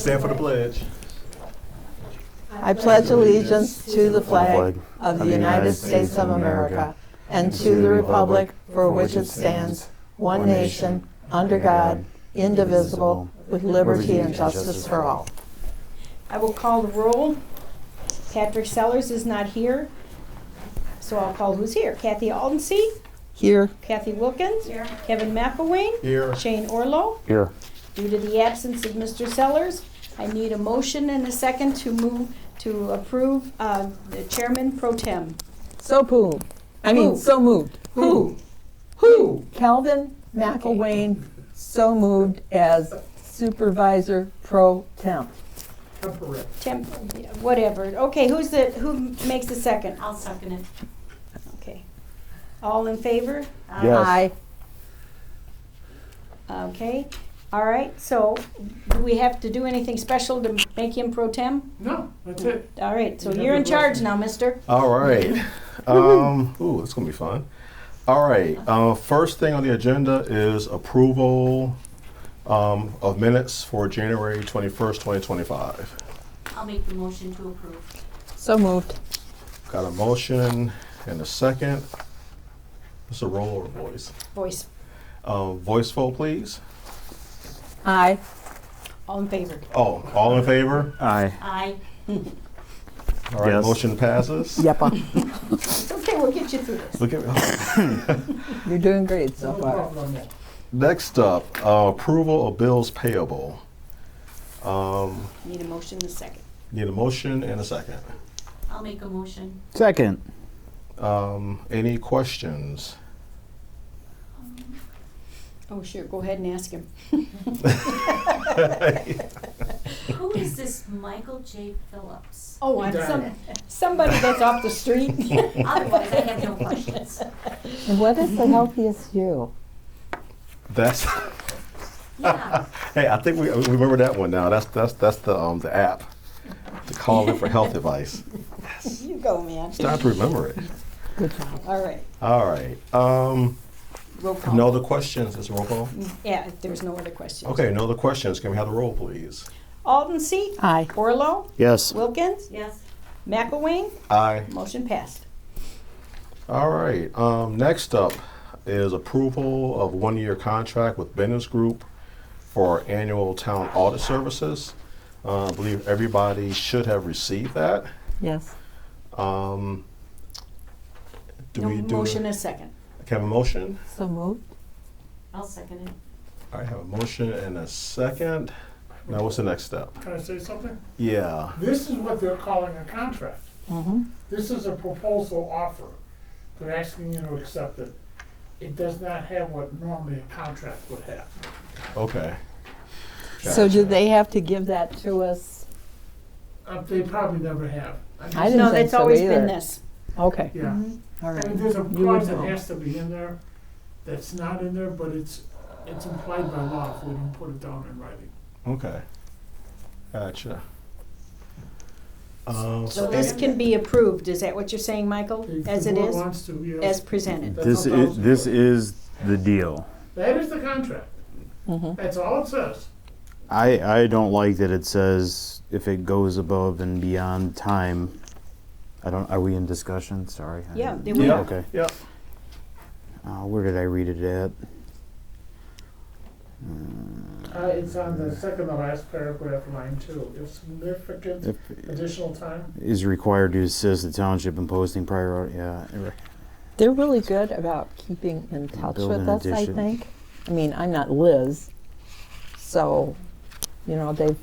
stand for the pledge. I pledge allegiance to the flag of the United States of America and to the republic for which it stands, one nation, under God, indivisible, with liberty and justice for all. I will call the roll. Patrick Sellers is not here, so I'll call who's here. Kathy Aldensee, Here. Kathy Wilkins, here. Kevin McElwain, Here. Shane Orlow. Here. Due to the absence of Mr. Sellers, I need a motion and a second to move to approve the chairman pro tem. So moved. So moved. Who? Calvin McElwain, so moved as supervisor pro temp. Temp, whatever. Okay, who makes the second? I'll second it. Okay. All in favor? Yes. Aye. Okay. All right. So, do we have to do anything special to make him pro tem? No, that's it. All right. So You you're have in the charge blessing. now, mister. All right. Ooh, it's gonna be fun. All right. First thing on the agenda is approval of minutes for January 21st, 2025. I'll make the motion to approve. So moved. Got a motion and a second. It's a roll or voice. Voice. Voice vote, please. Aye. All in favor? Oh, all in favor? Aye. Aye. All right, Yes. motion passes. Yep. It's okay. We'll get you through this. Look at You're doing great so No far. problem on that. Next up, approval of bills payable. Need a motion and a second. Need a motion and a second. I'll make a motion. Second. Any questions? Oh, sure. Go ahead and ask him. Who is this Michael J. Phillips? Oh, I'm somebody that's off the street. Otherwise, I have no questions. And what is the healthiest you? That's Yeah. hey. I think we remember that one now. That's the app to call in for health advice. You go, man. It's time to remember it. Good job. All right. All right. Roll call. No other questions. Is a roll call? Yeah, if there's no other questions. Okay. No other questions. Can we have the roll, please? Aldensee, Aye. Orlow, Yes. Wilkins, Yes. McElwain, Aye. motion passed. All right. Next up is approval of one-year contract with Business Group for annual town audit services. I believe everybody should have received that. Yes. Do No we do? motion and a second. Can I have a motion? So moved. I'll second it. All right, have a motion and a second. Now, what's the next step? Can I say something? Yeah. This is what they're calling a contract. Mm-hmm. This is a proposal offer. They're asking you to accept it. It does not have what normally a contract would have. Okay. So do they have to give that to us? They probably never have. I didn't No, think that's so always either. been this. Okay. Yeah. All I right. mean, there's a You would clause that know. has to be in there that's not in there, but it's implied by law if we don't put it down in writing. Okay. Gotcha. So this can be approved, is that what you're saying, Michael? If As the it board is, wants to, yes. as presented? That's how those This work. is the deal. That is the contract. Mm-hmm. That's all it says. I don't like that it says if it goes above and beyond time. Are we in discussion? Sorry. Yeah, didn't- they were. Yeah. Okay. Yeah. Where did I read it at? It's on the second to last paragraph, line 2. If significant If additional time. is required to assist the township in posting prior, yeah. They're really good about keeping in touch Building with us, I addition. think. I mean, I'm not Liz, so, you know, they've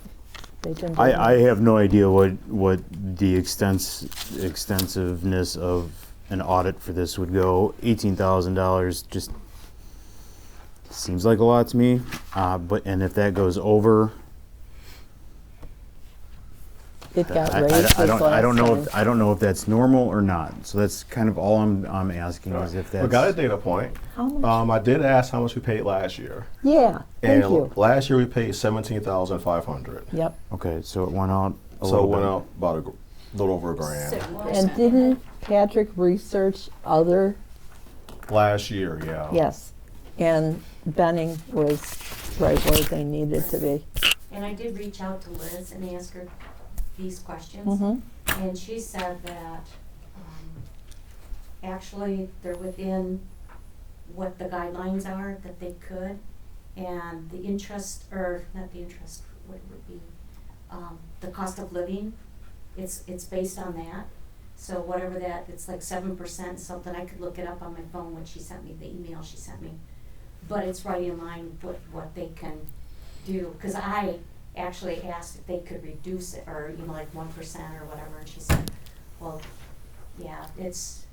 been. I have no idea what the extensiveness of an audit for this would go. $18,000 just seems like a lot to me. And if that goes over, It got I raised this last don't know time. if I don't know if that's normal or not. So that's kind of all I'm asking is if that's. We got a data point. How much? I did ask how much we paid last year. Yeah, thank And you. last year we paid $17,500. Yep. Okay, so it went out. So it went out about a little over $1,000 And didn't Patrick research other, last year. Yeah. yes, and Benning was right where they needed to be. And I did reach out to Liz and ask her these questions. Mm-hmm. And she said that, actually, they're within what the guidelines are that they could. And the interest, or not the interest, what would be, the cost of living, it's based on that. So whatever that, it's like 7% something, I could look it up on my phone when she sent me, the email she sent me. But it's right in line with what they can do, cause I actually asked if they could reduce it, or, you know, like 1% or whatever, and she said, well, yeah, it's,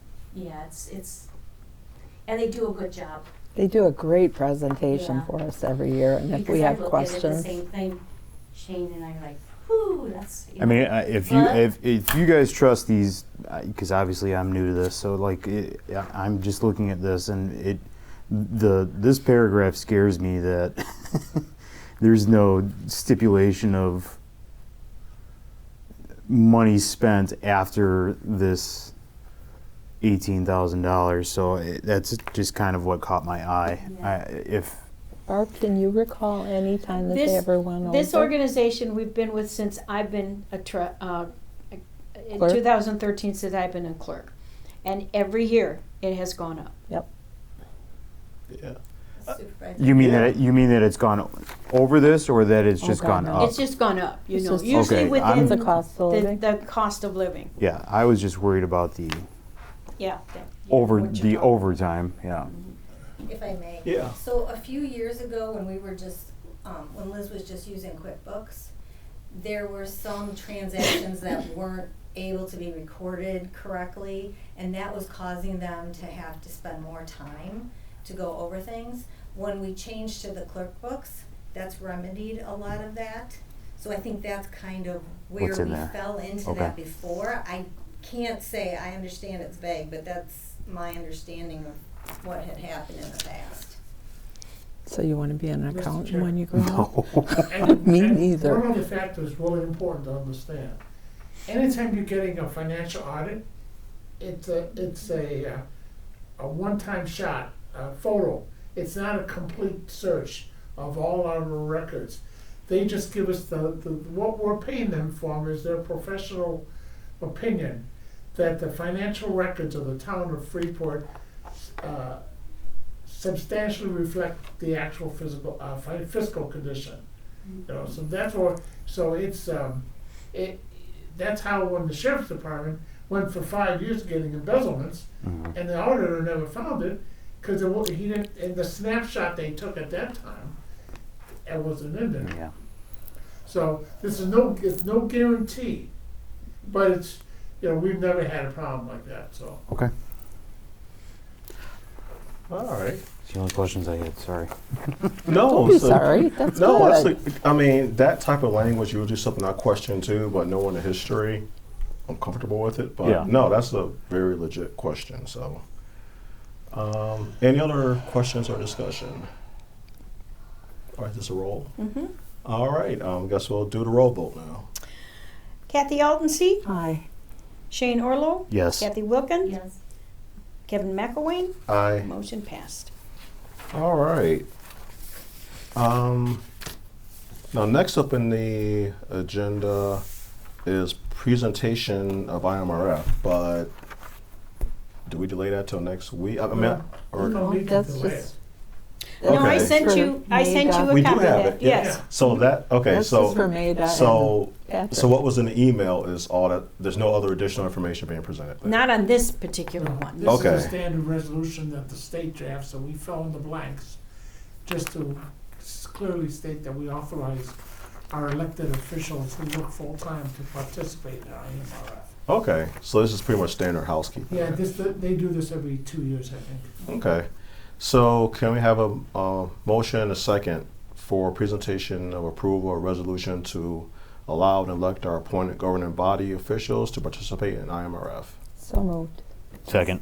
and they do a good job. They do a great presentation Yeah. for us every year, and if we have Because I look at it the questions. same thing, Shane and I are like, whoo, that's, you I mean, know. if you But- if you guys trust these, because obviously I'm new to this, so like I'm just looking at this, and this paragraph scares me that there's no stipulation of money spent after this $18,000. So that's just kind of what caught my eye. Yeah. Barb, can you recall any time that This- they ever went over? This organization we've been with since I've been in Clerk? 2013, since I've been a clerk. And every year it has gone up. Yep. Yeah. You mean that it's gone over this, or that it's just God, gone no. up? It's just gone up, you It's know, just- usually Okay, within I'm- The cost of living? the cost of living. Yeah, I was just worried about the Yeah. over what you're the talking- overtime. Yeah. If I may. Yeah. So a few years ago, when we were just, when Liz was just using QuickBooks, there were some transactions that weren't able to be recorded correctly, and that was causing them to have to spend more time to go over things. When we changed to the clerk-books, that's remedied a lot of that. So I think that's kind of where What's in we there? fell into Okay. that before. I can't say, I understand it's vague, but that's my understanding of what had happened in the past. So you want to be an Mr. accountant Chair. when you grow up? And- Me and neither. One of the factors really important to understand. Anytime you're getting a financial audit, it's a one-time shot, a photo. It's not a complete search of all our records. They just give us what we're paying them for is their professional opinion that the financial records of the town of Freeport substantially reflect the actual fiscal condition. You know, so that's what. So it's that's how when the sheriff's department went for 5 years getting embezzlements, and the auditor never found it because he didn't. In the snapshot they took at that time, it wasn't in there. Yeah. So this is it's no guarantee, but it's, you know, we've never had a problem like that. So. Okay. All right. It's the only questions I had. Sorry. No, Don't be so- sorry. That's No, good. that's like, I mean, that type of language usually something I question too, but knowing the history, I'm comfortable with it. But Yeah. no, that's a very legit question. So, any other questions or discussion? All right, this is a roll. Mm-hmm. All right, guess we'll do the roll vote now. Kathy Altenstein, Aye. Shane Orlo, Yes. Kathy Wilkins, Yes. Kevin McElwain, Aye. motion passed. All right. Now, next up in the agenda is presentation of IMRF, but do we delay that till next week? I mean, No. or No need to That's delay just- No, I Okay. sent For you a we do copy of have that, it. Yeah. yes. So that okay. That's So just for me to so add so what was in the email is all that. There's no other additional information being presented. Not on this particular one. This Okay. is a standard resolution that the state drafts, so we fill in the blanks just to clearly state that we authorize our elected officials who work full-time to participate in our IMRF. Okay. So this is pretty much standard housekeeping. Yeah, they do this every 2 years, I think. Okay. So can we have a motion and a second for presentation of approval or resolution to allow and elect our appointed governing body officials to participate in IMRF? So moved. Second.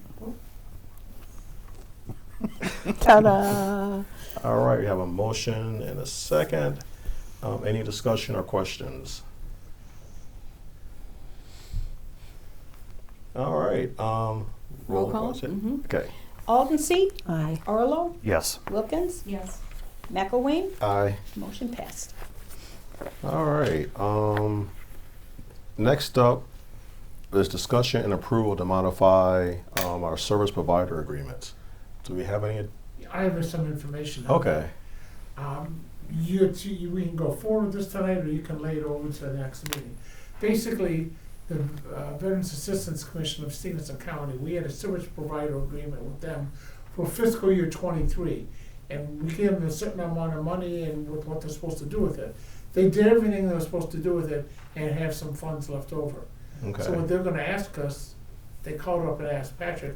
Ta-da! All right, we have a motion and a second. Any discussion or questions? All right. Roll call. is it? Mhm. Okay. Altenstein, Aye. Orlo, Yes. Wilkins, Yes. McElwain, Aye. motion passed. All right. Next up is discussion and approval to modify our service provider agreements. Do we have any? I have some information. on Okay. that. We can go forward with this tonight, or you can lay it over to the next meeting. Basically, the Veterans Assistance Commission of Stevenson County, we had a service provider agreement with them for fiscal year '23. And we gave them a certain amount of money and with what they're supposed to do with it. They did everything they were supposed to do with it and have some funds left over. So Okay. what they're gonna ask us, they called up and asked Patrick,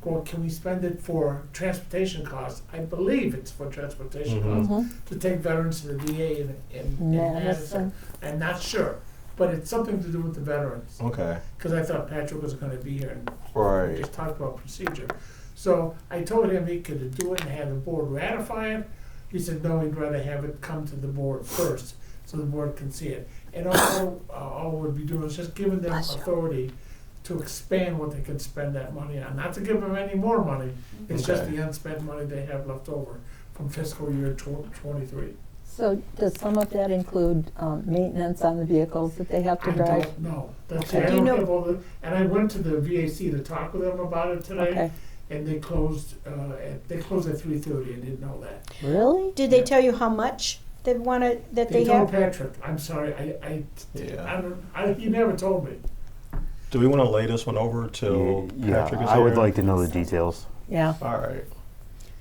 well, can we spend it for transportation costs? I believe it's for transportation Mhm. costs, to take veterans to the VA in Madison. Madison. I'm not sure, but it's something to do with the veterans. Okay. Cause I thought Patrick was gonna be here and Right. just talk about procedure. So I told him he could do it and have the board ratify it. He said, no, he'd rather have it come to the board first, so the board can see it. And all we'd be doing is just giving them Bless you. authority to expand what they can spend that money on. Not to give them any more money, it's just Okay. the unspent money they have left over from fiscal year '23. So does some of that include maintenance on the vehicles that they have to I drive? don't know. That's, Okay. I Do you don't know- have all the, and I went to the VAC to talk with them about it today. Okay, And they closed at 3:30. I didn't know that. really? Did they tell you how much they wanted, that They they told have? Patrick. I'm sorry. Yeah. He never told me. Do we want to lay this one over till Yeah, Patrick is I would here? like to know the details. Yeah, All right.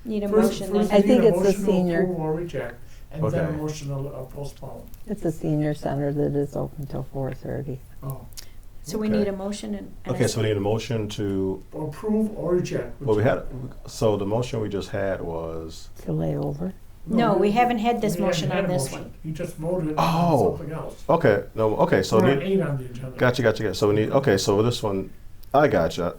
Need a First, motion first then? I you think need a it's the motion to senior. approve or reject, and then a Okay. motion to postpone. it's a senior center that is open till 4:30. Oh, So we Okay. need a motion and. Okay, so we need a motion to, approve or reject. well, so the motion we just had was, To lay over. No, we haven't had this we haven't motion had on a this motion. one. You just voted Oh. on something else. okay, no, okay, so We're need, on 8 on the agenda. gotcha. So we need, okay, so this one, I gotcha.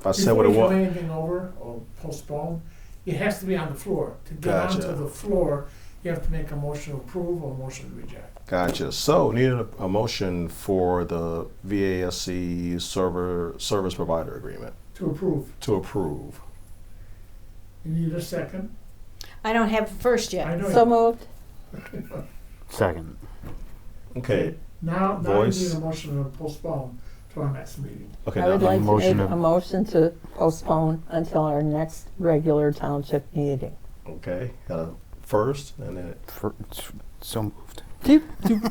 I said what it Before you was. give anything over or postpone, it has to be on the floor. To get Gotcha. onto the floor, you have to make a motion to approve or a motion to reject. Gotcha. So needed a motion for the VASC service provider agreement To approve. to approve. You need a second? I don't have it first I yet. know. So moved. Second. Okay. Now you Voice. need a motion to postpone to our next meeting. Okay. I would now- like to motion make to- a motion to postpone until our next regular township meeting. Okay. Got a first and then So moved.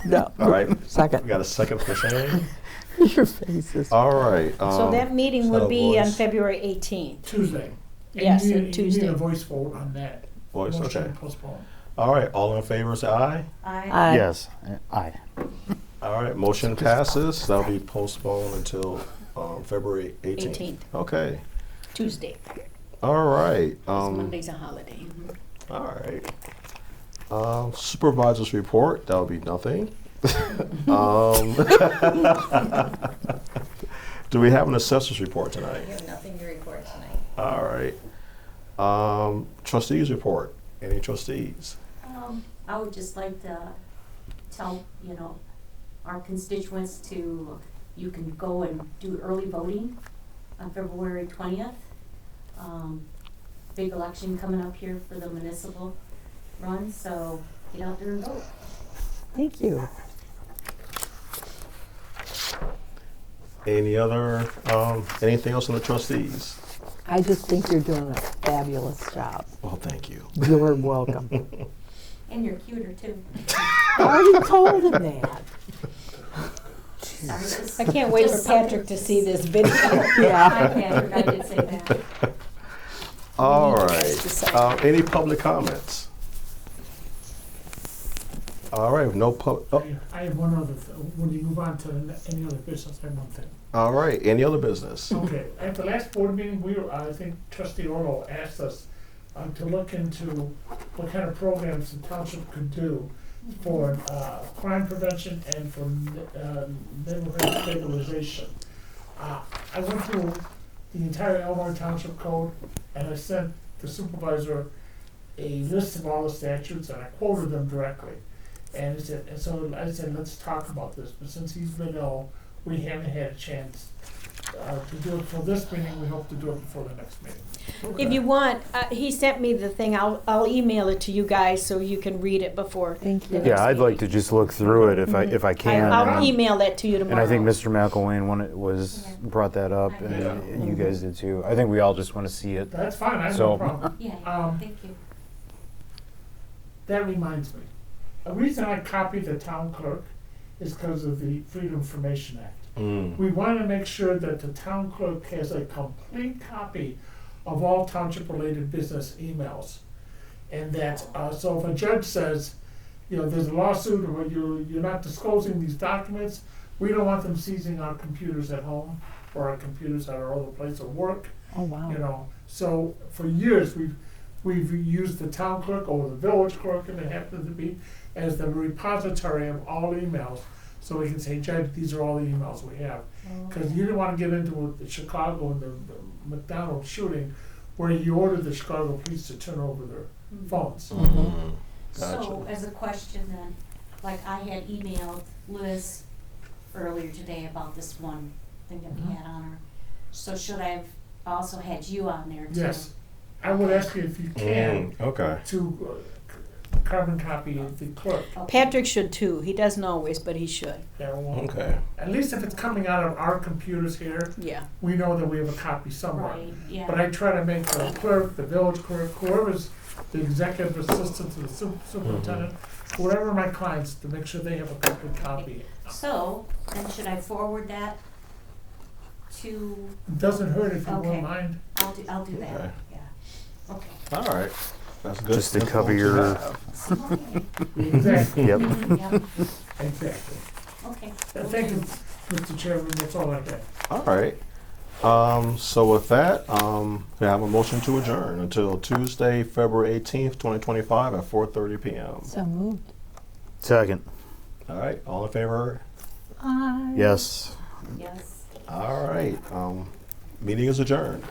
No. all right. We Second. got a second for Shane. Your faces. All right. So that meeting would so be on voice. February 18th. Tuesday. And Yes, you on need- Tuesday. You need a voice vote on that. Voice. Motion Okay. to postpone. All right. All in favor, say aye. Aye. Yes. Aye. All right. Motion passes. That'll be postponed until February 18th. 18th, Okay. Tuesday. All right. 'Cause Monday's a holiday. All right. Supervisor's report, that'll be nothing. Do we have an assessor's report I tonight? have nothing to report tonight. All right. Trustees report, any trustees? I would just like to tell, our constituents you can go and do early voting on February 20th. Big election coming up here for the municipal run, so get out there and vote. Thank you. Any other, anything else on the trustees? I just think you're doing a fabulous job. Well, thank you. You're welcome. And you're cuter too. I already told him that. Sorry, just- I can't wait for just Patrick to see this video. Yeah. Hi, Patrick, I did say that. All You guys decide. right. Any public comments? All right, no public, I have one other, when you move on to any other business, I have one thing. all right, any other business? Okay, at the last board meeting, I think trustee Orlo asked us to look into what kind of programs the township could do for crime prevention and for neighborhood stabilization. I went through the entire Elmore Township Code, and I sent the supervisor a list of all the statutes, and I quoted them directly. And so I said, let's talk about this, but since he's been ill, we haven't had a chance to do it for this meeting. We hope to do it before the next meeting. If you want, he sent me the thing, I'll email it to you guys so you can read it before. Thank you. Yeah, I'd like to just look through it if I can. I'll and- email that to you And tomorrow. I think Mr. McElwain brought that up, I and you guys did too. I think we all just want to see it. That's fine, I have So- no problem. Yeah, Um, thank you. That reminds me, a reason I copied the town clerk is because of the Freedom of Information Act. We want to make sure that the town clerk has a complete copy of all township-related business emails. And that, so if a judge says, you know, there's a lawsuit or you're not disclosing these documents, we don't want them seizing our computers at home or our computers at our other place of work. Oh, wow. You know, so for years, we've used the town clerk or the village clerk, if it happens to be, as the repository of all emails. So we can say, Judge, these are all the emails we have. Because you didn't want to get into the Chicago and the McDonald's shooting where you ordered the Chicago police to turn over their phones. So, as a question then, like I had emailed Liz earlier today about this one thing that we had on her. So should I have also had you on there too? Yes. I would ask you if you can Okay. to carbon copy the clerk. Okay. Patrick should too. He doesn't always, but he should. Yeah, well, Okay. at least if it's coming out of our computers here, Yeah. we know that we have a copy somewhere. Right, yeah. But I try to make the clerk, the village clerk, whoever's the executive assistant to the superintendent, whatever my clients, to make sure they have a complete copy. So, then should I forward that to, It doesn't hurt if you Okay. won't mind. I'll do Okay. that, yeah. Okay. All right. That's good. Just to info cover your- have. Exactly, Yep. Yeah, exactly. okay. Thank you, Mr. Chairman, that's all I got. All right. So with that, we have a motion to adjourn until Tuesday, February 18th, 2025 at 4:30 p.m. So moved. Second. All right. All in favor? Aye. Yes. Yes. All right. Meeting is adjourned.